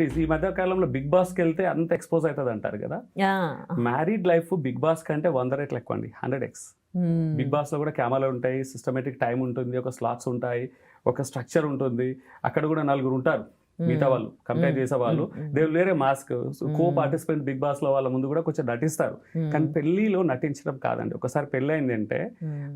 ఈ మధ్య కాలంలో బిగ్ బాస్కి వెళ్తే అంత ఎక్స్పోజ్ అవుతుంది అంటారు కదా. మ్యారీడ్ లైఫ్ బిగ్ బాస్ కంటే 100 రెట్లు ఎక్కువ అండి, 100x. బిగ్ బాస్ లో కూడా కెమెరాలు ఉంటాయి, సిస్టమేటిక్ టైం ఉంటుంది, ఒక స్లాట్స్ ఉంటాయి, ఒక స్ట్రక్చర్ ఉంటుంది. అక్కడ కూడా నలుగురు ఉంటారు మిగతా వాళ్ళు కంపేర్ చేసే వాళ్ళు. దే వేరే మాస్క్ కో పార్టిసిపెంట్ బిగ్ బాస్ లో వాళ్ళ ముందు కూడా కొంచెం నటిస్తారు. కానీ పెళ్లిలో నటించడం కాదండి. ఒకసారి పెళ్లి అయింది అంటే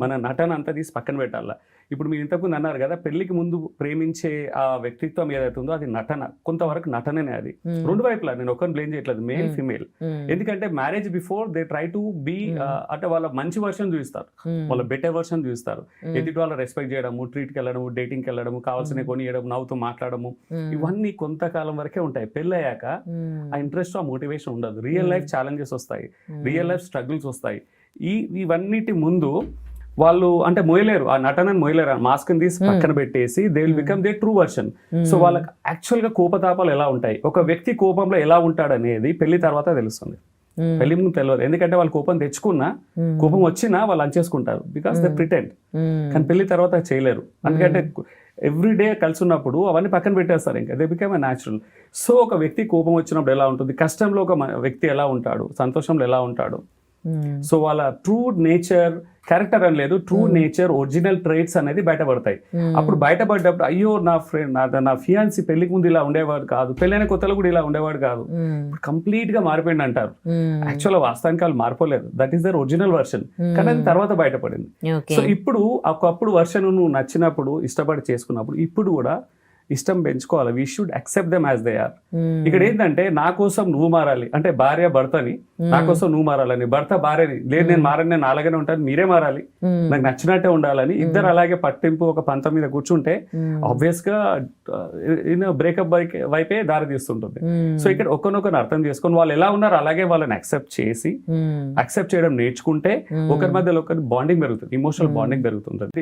మన నటన అంతా తీసి పక్కన పెట్టాల. ఇప్పుడు మీరు ఇంతకుముందు అన్నారు కదా, పెళ్లికి ముందు ప్రేమించే ఆ వ్యక్తిత్వం ఏదైతే ఉందో అది నటన, కొంతవరకు నటననే అది. రెండు వైపులా నేను ఒకరిని బ్లేమ్ చేయట్లేదు, మేల్ ఫిమేల్. ఎందుకంటే marriage before they try to be అంటే వాళ్ళ మంచి వర్షన్ చూపిస్తారు, వాళ్ళ బెటర్ వర్షన్ చూపిస్తారు. ఎదుటి వాళ్ళ రెస్పెక్ట్ చేయడము, ట్రీట్కి వెళ్ళడము, డేటింగ్కి వెళ్ళడము, కావాల్సిన కొనియడం, నవ్వుతూ మాట్లాడము, ఇవన్నీ కొంతకాలం వరకే ఉంటాయి. పెళ్ళయ్యాక ఆ ఇంట్రెస్ట్, ఆ మోటివేషన్ ఉండదు. రియల్ లైఫ్ ఛాలెంజెస్ వస్తాయి, రియల్ లైఫ్ స్ట్రగుల్స్ వస్తాయి. ఇవన్నిటి ముందు వాళ్ళు అంటే మోయలేరు, ఆ నటనని మోయలేరు. మాస్క్ తీసి పక్కన పెట్టేసి they will become they true version. So వాళ్ళకి యాక్చువల్ గా కోపతాపాలు ఎలా ఉంటాయి, ఒక వ్యక్తి కోపంలో ఎలా ఉంటాడు అనేది పెళ్లి తర్వాత తెలుస్తుంది. పెళ్లి ముందు తెలియదు, ఎందుకంటే వాళ్ళు కోపం తెచ్చుకున్నా, కోపం వచ్చినా వాళ్ళు అంచేసుకుంటారు, బికాస్ దే ప్రిటెండ్. కానీ పెళ్లి తర్వాత చేయలేరు, ఎందుకంటే ఎవ్రీడే కలిసి ఉన్నప్పుడు అవన్నీ పక్కన పెట్టేస్తారు. ఇంకా they become a natural. So ఒక వ్యక్తి కోపం వచ్చినప్పుడు ఎలా ఉంటుంది, కష్టంలో ఒక వ్యక్తి ఎలా ఉంటాడు, సంతోషంలో ఎలా ఉంటాడు. సో వాళ్ళ ట్రూ నేచర్, క్యారెక్టర్ అని లేదు, ట్రూ నేచర్, ఒరిజినల్ ట్రేట్స్ అనేది బయటపడతాయి. అప్పుడు బయటపడ్డప్పుడు అయ్యో నా ఫ్రెండ్, నా ఫియాన్సీ పెళ్లికి ముందు ఇలా ఉండేవాడు కాదు, పెళ్ళైన కొత్తలో కూడా ఇలా ఉండేవాడు కాదు, కంప్లీట్ గా మారిపోయింది అంటారు. యాక్చువల్ వాస్తవానికి వాళ్ళు మారిపోలేదు, that is their original version. కానీ అది తర్వాత బయటపడింది. సో ఇప్పుడు ఒకప్పుడు వర్షన్ నువ్వు నచ్చినప్పుడు, ఇష్టపడి చేసుకున్నప్పుడు, ఇప్పుడు కూడా ఇష్టం పెంచుకోవాలి. We should accept them as they are. ఇక్కడ ఏంటంటే నా కోసం నువ్వు మారాలి అంటే, భార్య భర్తని నా కోసం నువ్వు మారాలని, భర్త భార్యని లేదు నేను మారని, నేను అలాగనే ఉంటాను, మీరే మారాలి, నాకు నచ్చినట్టే ఉండాలని ఇద్దరు అలాగే పట్టింపు ఒక పంతం మీద కూర్చుంటే ఆబ్వియస్ గా బ్రేకప్ వైపే దారి తీస్తుంటుంది. సో ఇక్కడ ఒకరినొకరు అర్థం చేసుకొని వాళ్ళు ఎలా ఉన్నారు అలాగే వాళ్ళని అక్సెప్ట్ చేసి, అక్సెప్ట్ చేయడం నేర్చుకుంటే ఒకరి మధ్యలో ఒకరి బాండింగ్ పెరుగుతుంది, ఇమోషనల్ బాండింగ్ పెరుగుతుంది.